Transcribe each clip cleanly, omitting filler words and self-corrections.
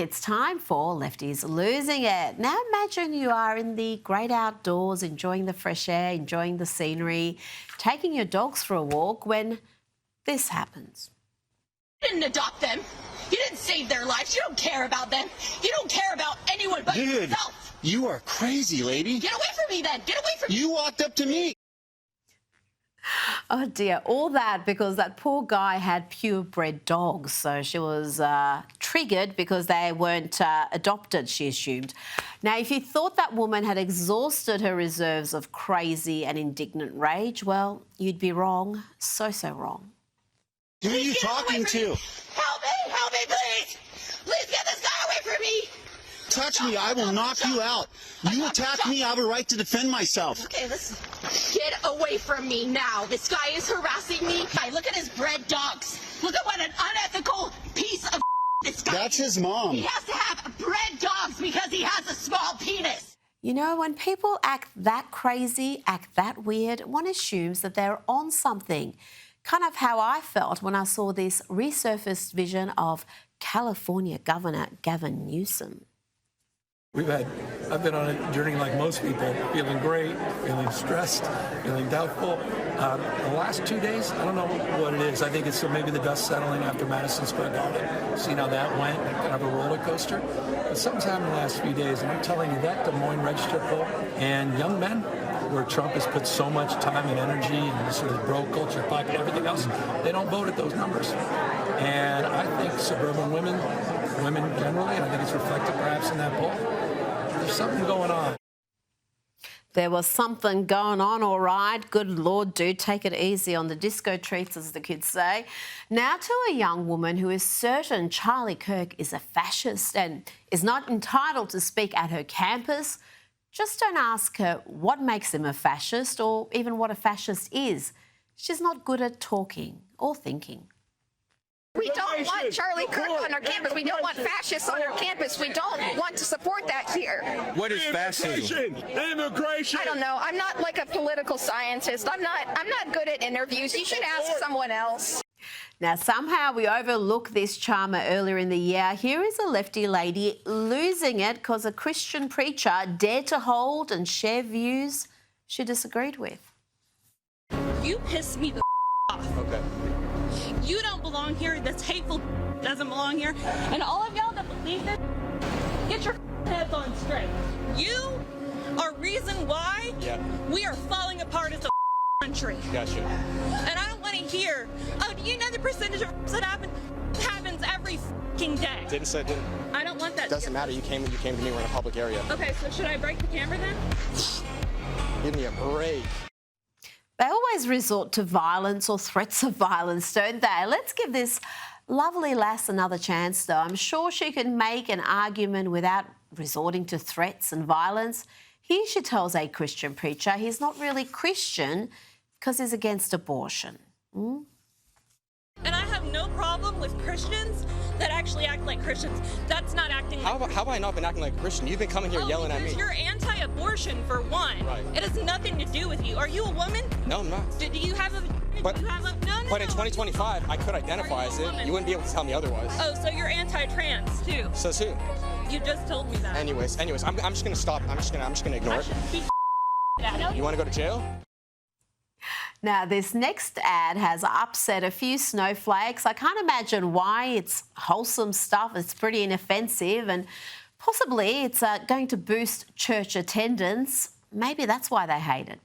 It's time for Lefties Losing It. Now imagine you are in the great outdoors, enjoying the fresh air, enjoying the scenery, taking your dogs for a walk when this happens. You didn't adopt them. You didn't save their lives. You don't care about them. You don't care about anyone but yourself. You are crazy, lady. Get away from me then. Get away from me. You walked up to me. Oh dear, all that because that poor guy had purebred dogs. So she was triggered because they weren't adopted, she assumed. Now, if you thought that woman had exhausted her reserves of crazy and indignant rage, well, you'd be wrong. So wrong. Who are you talking to? Help me! Help me, please! Please get this guy away from me! Touch me, I will knock you out. You attack me, I have a right to defend myself. Okay, listen. Get away from me now. This guy is harassing me. Look at his bred dogs. Look at what an unethical piece of this guy. That's his mom. He has to have bred dogs because he has a small penis. You know, when people act that crazy, act that weird, one assumes that they're on something. Kind of how I felt when I saw this resurfaced vision of California Governor Gavin Newsom. I've been on a journey like most people, feeling great, feeling stressed, feeling doubtful. The last 2 days, I don't know what it is. I think it's maybe the dust settling after Madison Square Garden. Seen how that went, kind of a roller coaster. But something's happened the last few days, and I'm telling you, that Des Moines Register poll and young men, where Trump has put so much time and energy and this sort of bro culture, pocket, everything else, they don't vote at those numbers. And I think suburban women generally, and I think it's reflected perhaps in that poll, there's something going on. There was something going on, all right. Good Lord, do take it easy on the disco treats, as the kids say. Now to a young woman who is certain Charlie Kirk is a fascist and is not entitled to speak at her campus. Just don't ask her what makes him a fascist or even what a fascist is. She's not good at talking or thinking. We don't want Charlie Kirk on our campus. We don't want fascists on our campus. We don't want to support that here. What is fascism? Immigration. I don't know. I'm not like a political scientist. I'm not good at interviews. You should ask someone else. Now, somehow we overlooked this charmer earlier in the year. Here is a lefty lady losing it because a Christian preacher dared to hold and share views she disagreed with. You piss me the off. Okay. You don't belong here. This hateful doesn't belong here. And all of y'all that believe this, get your heads on straight. You are reason why we are falling apart as a country. Gotcha. And I don't want to hear, oh, do you know the percentage of that happens every fucking day? Didn't say didn't. I don't want that. Doesn't matter. You came to me. We're in a public area. Okay, so should I break the camera then? Give me a break. They always resort to violence or threats of violence, don't they? Let's give this lovely lass another chance, though. I'm sure she can make an argument without resorting to threats and violence. Here she tells a Christian preacher he's not really Christian because he's against abortion. And I have no problem with Christians that actually act like Christians. That's not acting like How have I not been acting like a Christian? You've been coming here yelling at me. Because you're anti-abortion, for one. Right. It has nothing to do with you. Are you a woman? No, I'm not. Do you have a... But do you have a... No. But in 2025, I could identify as it. You wouldn't be able to tell me otherwise. Oh, so you're anti-trans, too. Says who? You just told me that. Anyways, I'm just gonna stop. I'm just gonna ignore it. You want to go to jail? Now, this next ad has upset a few snowflakes. I can't imagine why. It's wholesome stuff. It's pretty inoffensive and possibly it's going to boost church attendance. Maybe that's why they hate it.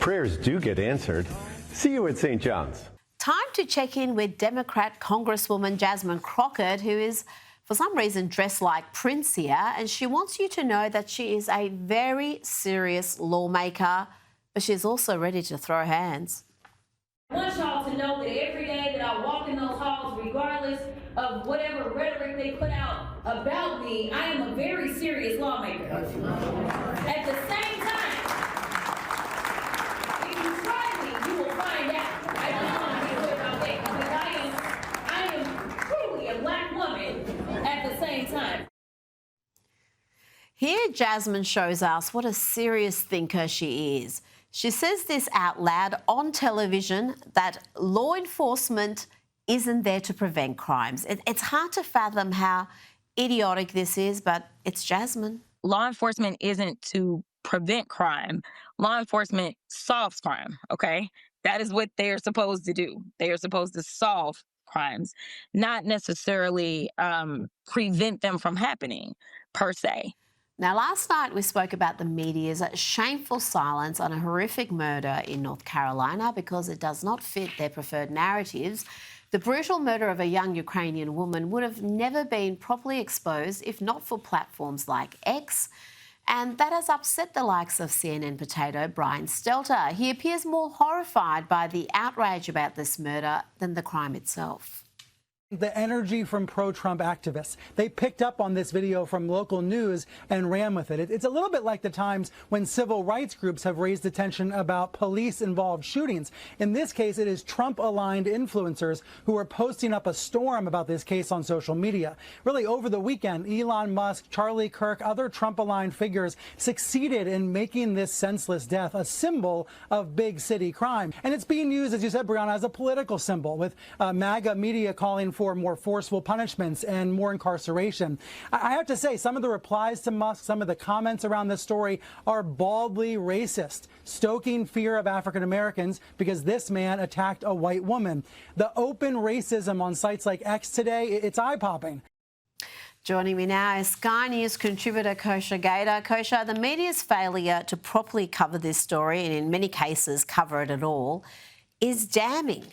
Prayers do get answered. See you at St. John's. Time to check in with Democrat Congresswoman Jasmine Crockett, who is, for some reason, dressed like Prince here, and she wants you to know that she is a very serious lawmaker, but she's also ready to throw hands. I want y'all to know that every day that I walk in those halls, regardless of whatever rhetoric they put out about me, I am a very serious lawmaker. At the same time, Jasmine shows us what a serious thinker she is. She says this out loud on television, that law enforcement isn't there to prevent crimes. It's hard to fathom how idiotic this is, but it's Jasmine. Law enforcement isn't to prevent crime. Law enforcement solves crime, okay? That is what they're supposed to do. They are supposed to solve crimes, not necessarily prevent them from happening, per se. Now, last night we spoke about the media's shameful silence on a horrific murder in North Carolina because it does not fit their preferred narratives. The brutal murder of a young Ukrainian woman would have never been properly exposed if not for platforms like X. And that has upset the likes of CNN potato Brian Stelter. He appears more horrified by the outrage about this murder than the crime itself. The energy from pro-Trump activists. They picked up on this video from local news and ran with it. It's a little bit like the times when civil rights groups have raised attention about police-involved shootings. In this case, it is Trump-aligned influencers who are posting up a storm about this case on social media. Really, over the weekend, Elon Musk, Charlie Kirk, other Trump-aligned figures succeeded in making this senseless death a symbol of big city crime. And it's being used, as you said, Brianna, as a political symbol, with MAGA media calling for more forceful punishments and more incarceration. I have to say, some of the replies to Musk, some of the comments around this story are baldly racist, stoking fear of African Americans because this man attacked a white woman. The open racism on sites like X today, it's eye-popping. Joining me now is Sky News contributor Kosha Gator. Kosha, the media's failure to properly cover this story, and in many cases cover it at all, is damning.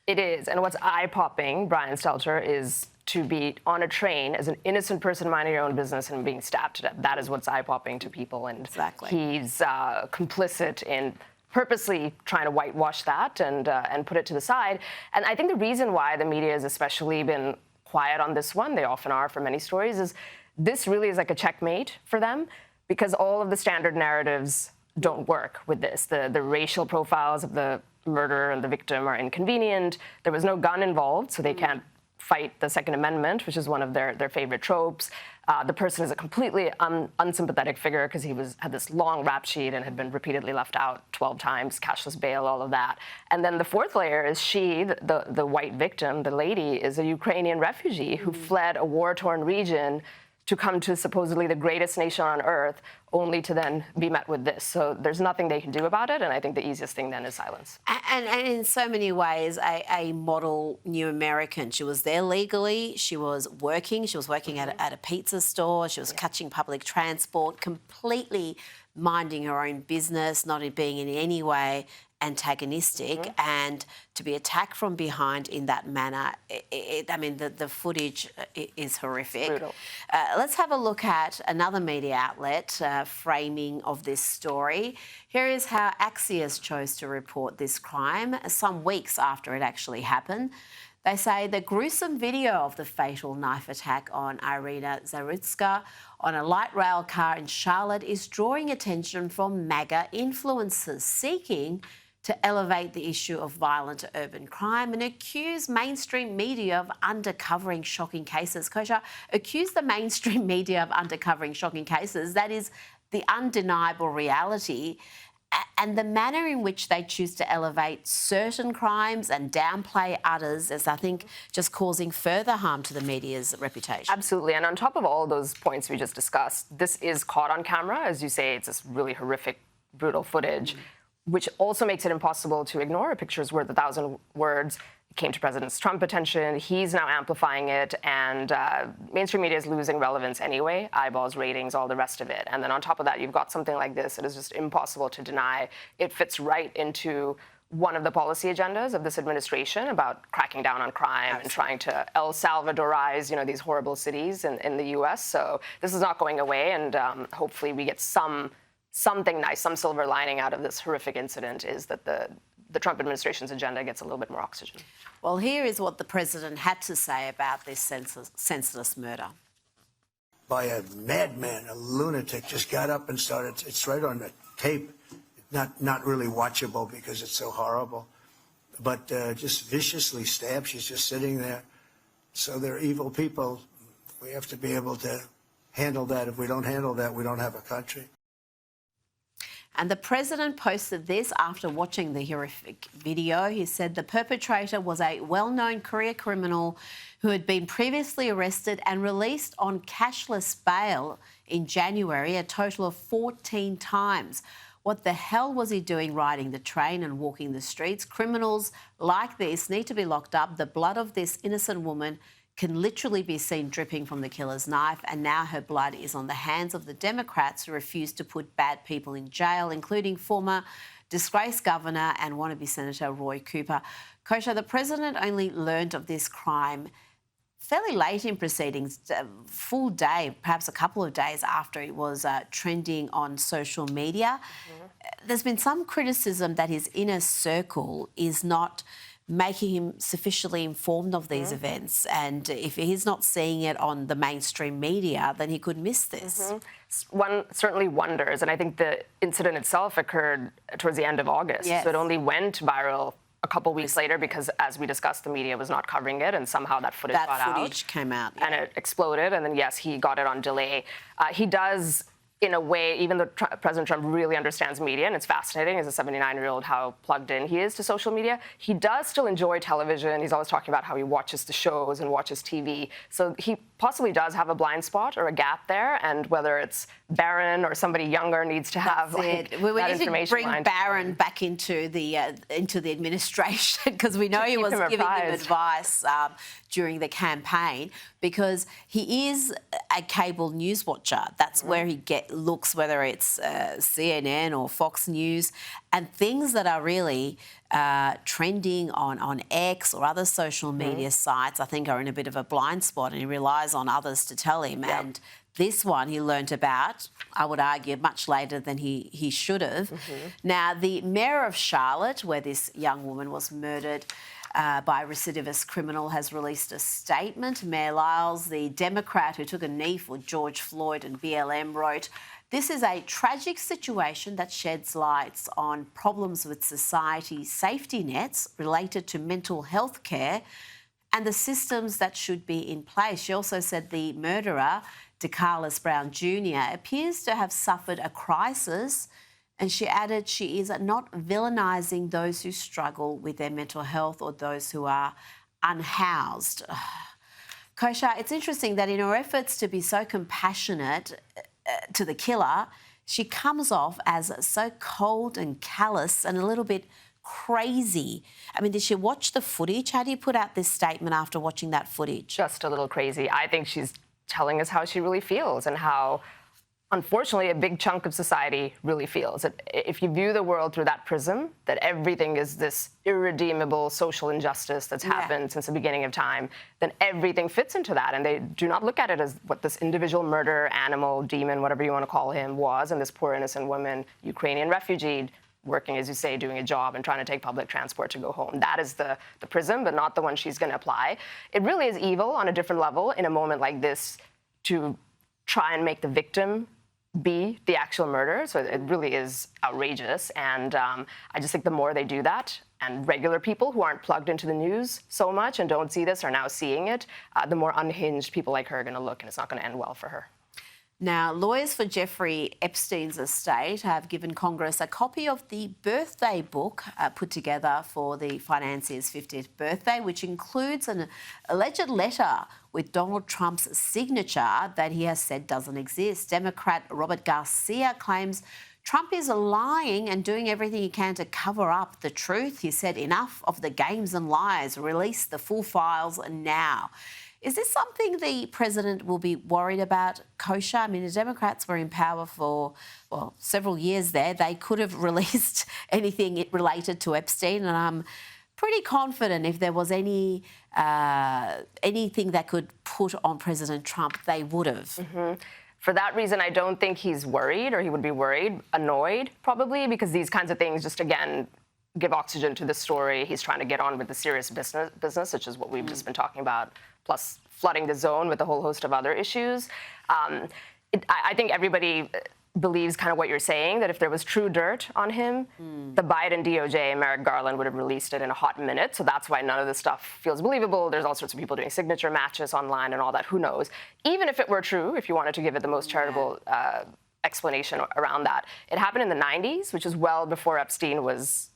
It is. And what's eye-popping, Brian Stelter, is to be on a train as an innocent person minding your own business and being stabbed to death. That is what's eye-popping to people. And exactly. He's complicit in purposely trying to whitewash that and put it to the side. And I think the reason why the media has especially been quiet on this one, they often are for many stories, is this really is like a checkmate for them because all of the standard narratives don't work with this. The racial profiles of the murderer and the victim are inconvenient. There was no gun involved, so they can't fight the Second Amendment, which is one of their favorite tropes. The person is a completely unsympathetic figure because he had this long rap sheet and had been repeatedly left out 12 times, cashless bail, all of that. And then the fourth layer is the white victim, the lady, is a Ukrainian refugee who fled a war-torn region to come to supposedly the greatest nation on earth, only to then be met with this. So there's nothing they can do about it, and I think the easiest thing then is silence. And in so many ways, a model new American. She was there legally, she was working at a pizza store, she was catching public transport, completely minding her own business, not being in any way antagonistic, and to be attacked from behind in that manner, I mean, the footage is horrific. Let's have a look at another media outlet framing of this story. Here is how Axios chose to report this crime some weeks after it actually happened. They say the gruesome video of the fatal knife attack on Iryna Zarutska on a light rail car in Charlotte is drawing attention from MAGA influencers seeking to elevate the issue of violent urban crime and accuse mainstream media of undercovering shocking cases. Kosha, accuse the mainstream media of undercovering shocking cases. That is the undeniable reality. And the manner in which they choose to elevate certain crimes and downplay others is, I think, just causing further harm to the media's reputation. Absolutely. And on top of all those points we just discussed, this is caught on camera. As you say, it's this really horrific, brutal footage, which also makes it impossible to ignore. A picture is worth 1,000 words. It came to President Trump's attention. He's now amplifying it, and mainstream media is losing relevance anyway, eyeballs, ratings, all the rest of it. And then on top of that, you've got something like this. It is just impossible to deny. It fits right into one of the policy agendas of this administration about cracking down on crime and trying to El Salvadorize, these horrible cities in the U.S. So this is not going away, and hopefully we get something nice, some silver lining out of this horrific incident is that the Trump administration's agenda gets a little bit more oxygen. Well, here is what the president had to say about this senseless murder. By a madman, a lunatic, just got up and started. It's right on the tape. Not really watchable because it's so horrible, but just viciously stabbed. She's just sitting there. So they're evil people. We have to be able to handle that. If we don't handle that, we don't have a country. And the president posted this after watching the horrific video. He said the perpetrator was a well-known career criminal who had been previously arrested and released on cashless bail in January, a total of 14 times. What the hell was he doing riding the train and walking the streets? Criminals like this need to be locked up. The blood of this innocent woman can literally be seen dripping from the killer's knife, and now her blood is on the hands of the Democrats who refuse to put bad people in jail, including former disgraced governor and wannabe Senator Roy Cooper. Kosha, the president only learned of this crime fairly late in proceedings, a full day, perhaps a couple of days after it was trending on social media. There's been some criticism that his inner circle is not making him sufficiently informed of these events, and if he's not seeing it on the mainstream media, then he could miss this. One certainly wonders, and I think the incident itself occurred towards the end of August, Yes. so it only went viral a couple weeks later because, as we discussed, the media was not covering it, and somehow that footage got out. That footage came out. And it exploded, and then, yes, he got it on delay. He does, in a way, even though President Trump really understands media, and it's fascinating as a 79-year-old how plugged in he is to social media, he does still enjoy television. He's always talking about how he watches the shows and watches TV. So he possibly does have a blind spot or a gap there, and whether it's Barron or somebody younger needs to have like, we that need to information bring line. Barron back into the administration, because we know he keep was him giving him apprised. advice during the campaign, because he is a cable news watcher. That's where he looks, whether it's CNN or Fox News, and things that are really trending on X or other social media sites, I think, are in a bit of a blind spot, and he relies on others to tell him. And this one he learnt about, I would argue, much later than he should have. Now, the mayor of Charlotte, where this young woman was murdered by a recidivist criminal, has released a statement. Mayor Lyles, the Democrat who took a knee for George Floyd and BLM, wrote, "This is a tragic situation that sheds lights on problems with society's safety nets related to mental health care and the systems that should be in place." She also said the murderer, DeCarlos Brown Jr., appears to have suffered a crisis, and she added she is not villainising those who struggle with their mental health or those who are unhoused. Kosha, it's interesting that in her efforts to be so compassionate to the killer, she comes off as so cold and callous and a little bit crazy. I mean, did she watch the footage? How do you put out this statement after watching that footage? Just a little crazy. I think she's telling us how she really feels and how, unfortunately, a big chunk of society really feels. If you view the world through that prism, that everything is this irredeemable social injustice that's happened since the beginning of time, then everything fits into that. And they do not look at it as what this individual murderer, animal, demon, whatever you want to call him, was, and this poor innocent woman, Ukrainian refugee, working, as you say, doing a job and trying to take public transport to go home. That is the prism, but not the one she's going to apply. It really is evil on a different level in a moment like this to try and make the victim be the actual murderer. So it really is outrageous. And I just think the more they do that, and regular people who aren't plugged into the news so much and don't see this are now seeing it, the more unhinged people like her are going to look, and it's not going to end well for her. Now, lawyers for Jeffrey Epstein's estate have given Congress a copy of the birthday book put together for the financier's 50th birthday, which includes an alleged letter with Donald Trump's signature that he has said doesn't exist. Democrat Robert Garcia claims Trump is lying and doing everything he can to cover up the truth. He said, "Enough of the games and lies. Release the full files now." Is this something the president will be worried about, Kosha? I mean, the Democrats were in power for, well, several years there. They could have released anything related to Epstein, and I'm pretty confident if there was anything that could put on President Trump, they would have. For that reason, I don't think he's worried, or he would be worried, annoyed probably, because these kinds of things just, again, give oxygen to the story. He's trying to get on with the serious business, which is what we've just been talking about, plus flooding the zone with a whole host of other issues. I think everybody believes kind of what you're saying, that if there was true dirt on him, the Biden DOJ and Merrick Garland would have released it in a hot minute. So that's why none of this stuff feels believable. There's all sorts of people doing signature matches online and all that. Who knows? Even if it were true, if you wanted to give it the most charitable explanation around that, it happened in the 90s, which is well before Epstein was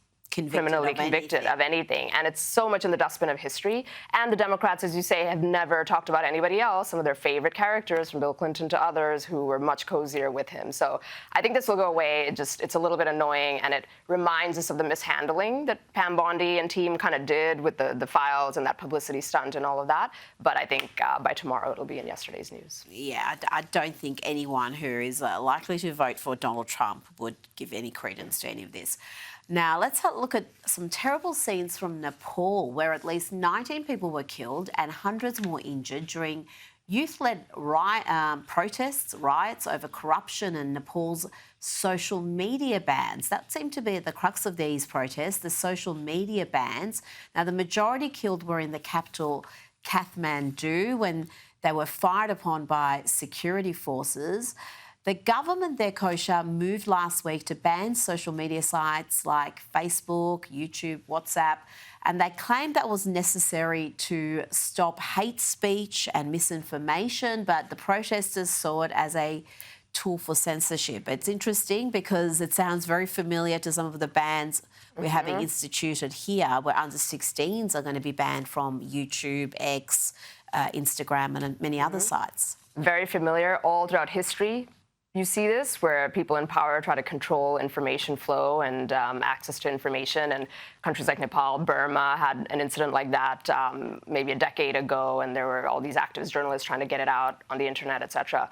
criminally convicted of anything. And it's so much in the dustbin of history. And the Democrats, as you say, have never talked about anybody else, some of their favorite characters, from Bill Clinton to others, who were much cozier with him. So I think this will go away. It's a little bit annoying, and it reminds us of the mishandling that Pam Bondi and team kind of did with the files and that publicity stunt and all of that. But I think by tomorrow it'll be in yesterday's news. Yeah, I don't think anyone who is likely to vote for Donald Trump would give any credence to any of this. Now, let's have a look at some terrible scenes from Nepal, where at least 19 people were killed and hundreds more injured during youth-led riots over corruption and Nepal's social media bans. That seemed to be at the crux of these protests, the social media bans. Now, the majority killed were in the capital, Kathmandu, when they were fired upon by security forces. The government there, Kosha, moved last week to ban social media sites like Facebook, YouTube, WhatsApp, and they claimed that was necessary to stop hate speech and misinformation, but the protesters saw it as a tool for censorship. It's interesting because it sounds very familiar to some of the bans we're having instituted here, where under 16s are going to be banned from YouTube, X, Instagram, and many other sites. Very familiar all throughout history. You see this where people in power try to control information flow and access to information. And countries like Nepal, Burma had an incident like that maybe a decade ago, and there were all these activist journalists trying to get it out on the internet, et cetera.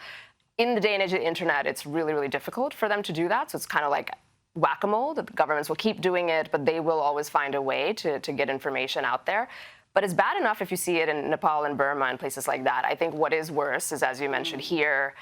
In the day and age of the internet, it's really, really difficult for them to do that. So it's kind of like whack-a-mole, that the governments will keep doing it, but they will always find a way to get information out there. But it's bad enough if you see it in Nepal and Burma and places like that. I think what is worse is, as you mentioned here,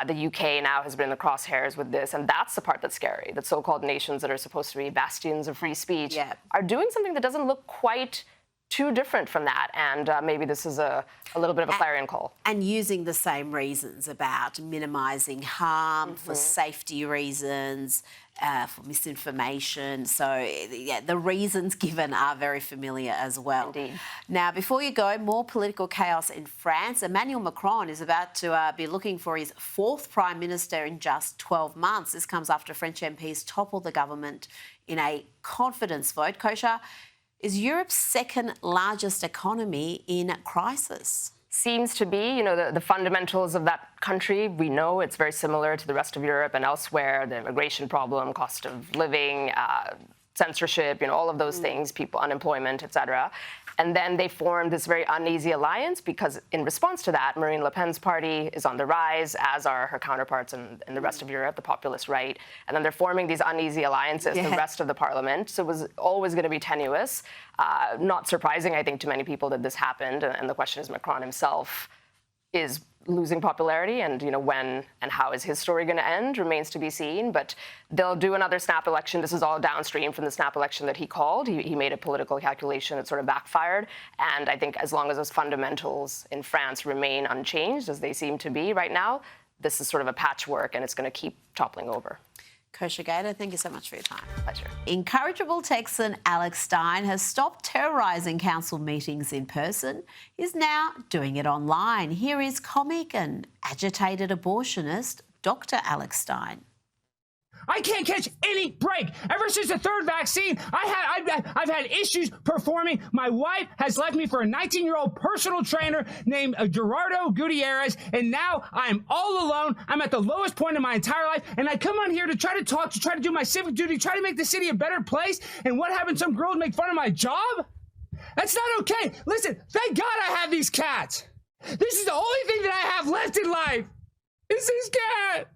the UK now has been in the crosshairs with this, and that's the part that's scary, that so-called nations that are supposed to be bastions of free speech are doing something that doesn't look quite too different from that. And maybe this is a little bit of a clarion call. And using the same reasons about minimising harm, for safety reasons, for misinformation. So, yeah, the reasons given are very familiar as well. Indeed. Now, before you go, more political chaos in France. Emmanuel Macron is about to be looking for his fourth Prime Minister in just 12 months. This comes after French MPs toppled the government in a confidence vote. Kosha, is Europe's second largest economy in crisis? Seems to be. You know, the fundamentals of that country, we know it's very similar to the rest of Europe and elsewhere. The immigration problem, cost of living, censorship, you know, all of those things, people, unemployment, et cetera. And then they formed this very uneasy alliance because in response to that, Marine Le Pen's party is on the rise, as are her counterparts in the rest of Europe, the populist right. And then they're forming these uneasy alliances, the rest of the parliament. So it was always going to be tenuous. Not surprising, I think, to many people that this happened. And the question is, Macron himself is losing popularity, and you know, when and how is his story going to end remains to be seen. But they'll do another snap election. This is all downstream from the snap election that he called. He made a political calculation that sort of backfired. And I think as long as those fundamentals in France remain unchanged, as they seem to be right now, this is sort of a patchwork, and it's going to keep toppling over. Kosha Gator, thank you so much for your time. Pleasure. Incorrigible Texan Alex Stein has stopped terrorising council meetings in person. He's now doing it online. Here is comic and agitated abortionist Dr. Alex Stein. I can't catch any break. Ever since the third vaccine, I've had issues performing. My wife has left me for a 19-year-old personal trainer named Gerardo Gutierrez, and now I'm all alone. I'm at the lowest point in my entire life, and I come on here to try to talk, to try to do my civic duty, try to make the city a better place, and what happens? Some girls make fun of my job? That's not okay. Listen, thank God I have these cats. This is the only thing that I have left in life. Is this cat.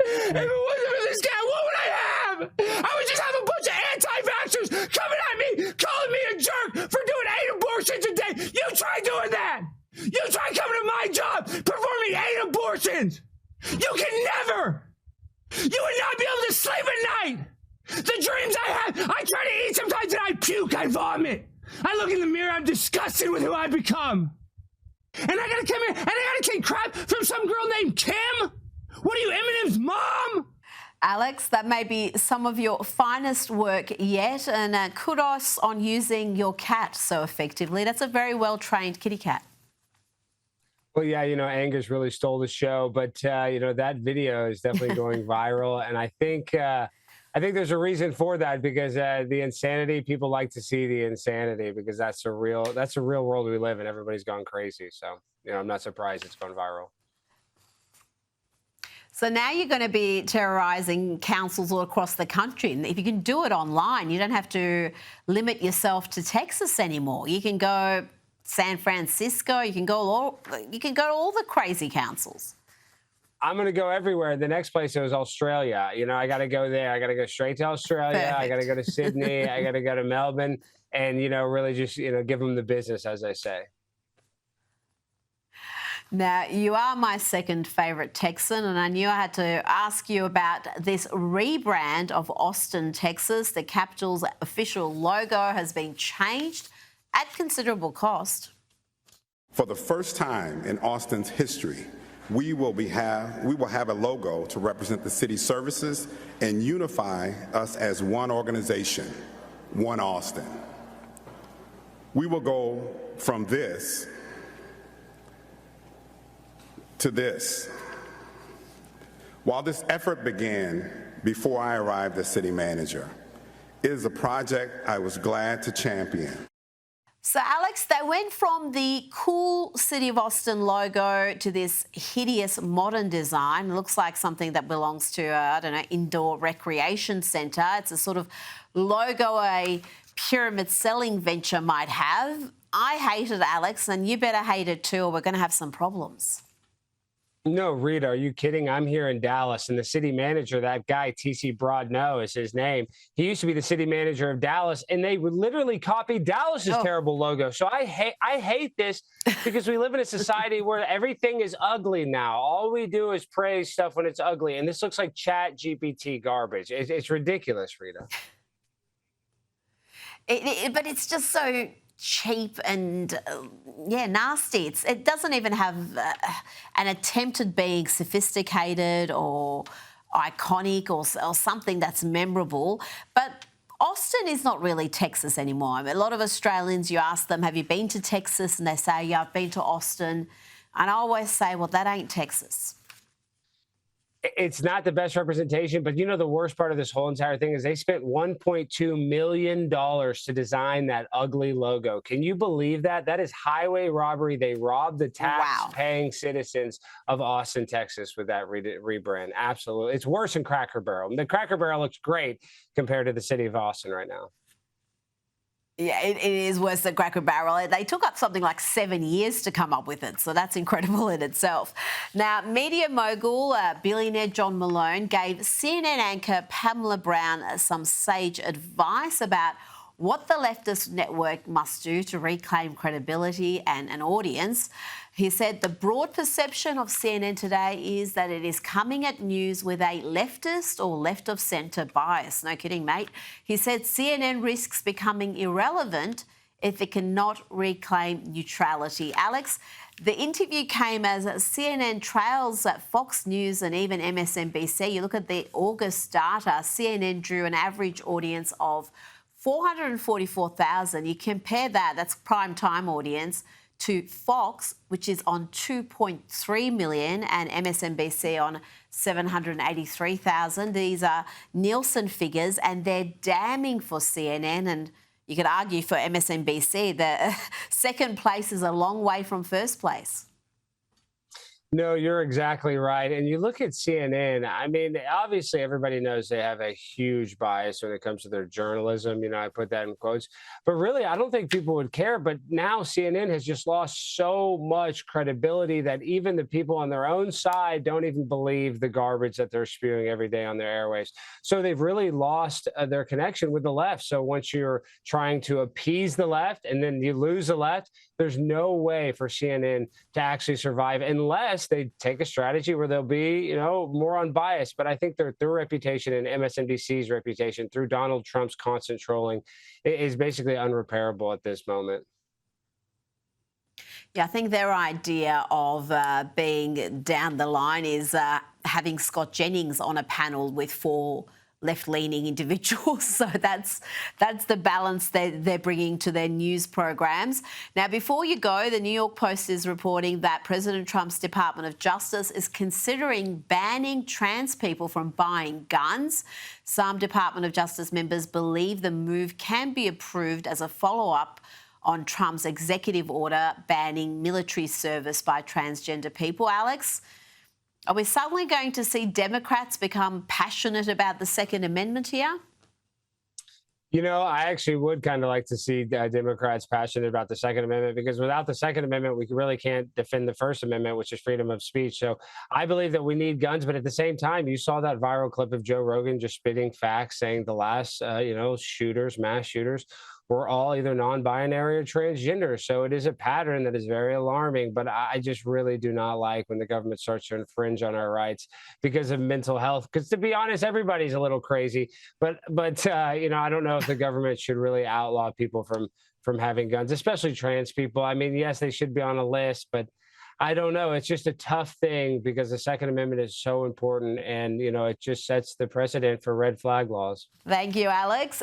If it wasn't for this cat, what would I have? I would just have a bunch of anti-vaxxers coming at me, calling me a jerk for doing 8 abortions a day. You try doing that. You try coming to my job, performing 8 abortions. You can never. You would not be able to sleep at night. The dreams I have, I try to eat sometimes and I puke, I vomit. I look in the mirror, I'm disgusted with who I've become. And I gotta come here and I gotta take crap from some girl named Kim? What are you, Eminem's mom? Alex, that may be some of your finest work yet, and kudos on using your cat so effectively. That's a very well-trained kitty cat. Well, yeah, Angus really stole the show, but that video is definitely going viral, and I think there's a reason for that, because the insanity, people like to see the insanity, because that's a real world we live in. Everybody's gone crazy, so I'm not surprised it's gone viral. So now you're going to be terrorising councils all across the country. And if you can do it online, you don't have to limit yourself to Texas anymore. You can go San Francisco. You can go to all the crazy councils. I'm going to go everywhere. The next place is Australia. I got to go there. I got to go straight to Australia. Perfect. I got to go to Sydney. I got to go to Melbourne, and really just give them the business, as I say. Now, you are my second favourite Texan, and I knew I had to ask you about this rebrand of Austin, Texas. The capital's official logo has been changed at considerable cost. For the first time in Austin's history, we will have a logo to represent the city's services and unify us as one organization, one Austin. We will go from this to this. While this effort began before I arrived as city manager, it is a project I was glad to champion. So, Alex, they went from the cool City of Austin logo to this hideous modern design. It looks like something that belongs to, indoor recreation centre. It's a sort of logo a pyramid selling venture might have. I hate it, Alex, and you better hate it too, or we're going to have some problems. No, Rita, are you kidding? I'm here in Dallas, and the city manager, that guy, T.C. Broadno is his name. He used to be the city manager of Dallas, and they would literally copy Dallas's terrible logo. So I hate this, because we live in a society where everything is ugly now. All we do is praise stuff when it's ugly, and this looks like Chat GPT garbage. It's ridiculous, Rita. But it's just so cheap and nasty. It doesn't even have an attempt at being sophisticated or iconic or something that's memorable. But Austin is not really Texas anymore. I mean, a lot of Australians, you ask them, have you been to Texas? And they say, yeah, I've been to Austin. And I always say, well, that ain't Texas. It's not the best representation, but the worst part of this whole entire thing is they spent $1.2 million to design that ugly logo. Can you believe that? That is highway robbery. They robbed the tax-paying citizens of Austin, Texas with that rebrand. Absolutely. It's worse than Cracker Barrel. The Cracker Barrel looks great compared to the city of Austin right now. Yeah, it is worse than Cracker Barrel. They took up something like 7 years to come up with it, so that's incredible in itself. Now, media mogul, billionaire John Malone gave CNN anchor Pamela Brown some sage advice about what the leftist network must do to reclaim credibility and an audience. He said the broad perception of CNN today is that it is coming at news with a leftist or left-of-centre bias. No kidding, mate. He said CNN risks becoming irrelevant if it cannot reclaim neutrality. Alex, the interview came as CNN trails at Fox News and even MSNBC. You look at the August data, CNN drew an average audience of 444,000. You compare that's prime time audience, to Fox, which is on 2.3 million, and MSNBC on 783,000. These are Nielsen figures, and they're damning for CNN, and you could argue for MSNBC. The second place is a long way from first place. No, you're exactly right. And you look at CNN, I mean, obviously everybody knows they have a huge bias when it comes to their journalism. I put that in quotes. But really, I don't think people would care. But now CNN has just lost so much credibility that even the people on their own side don't even believe the garbage that they're spewing every day on their airwaves. So they've really lost their connection with the left. So once you're trying to appease the left and then you lose the left, there's no way for CNN to actually survive unless they take a strategy where they'll be, more unbiased. But I think their reputation and MSNBC's reputation through Donald Trump's constant trolling is basically unrepairable at this moment. Yeah, I think their idea of being down the line is having Scott Jennings on a panel with 4 left-leaning individuals. So that's the balance they're bringing to their news programs. Now, before you go, the New York Post is reporting that President Trump's Department of Justice is considering banning trans people from buying guns. Some Department of Justice members believe the move can be approved as a follow-up on Trump's executive order banning military service by transgender people. Alex, are we suddenly going to see Democrats become passionate about the Second Amendment here? You know, I actually would kind of like to see Democrats passionate about the Second Amendment, because without the Second Amendment, we really can't defend the First Amendment, which is freedom of speech. So I believe that we need guns. But at the same time, you saw that viral clip of Joe Rogan just spitting facts, saying the last, shooters, mass shooters, were all either non-binary or transgender. So it is a pattern that is very alarming. But I just really do not like when the government starts to infringe on our rights because of mental health. Because to be honest, everybody's a little crazy. But I don't know if the government should really outlaw people from having guns, especially trans people. I mean, yes, they should be on a list, but I don't know. It's just a tough thing because the Second Amendment is so important, and it just sets the precedent for red flag laws. Thank you, Alex.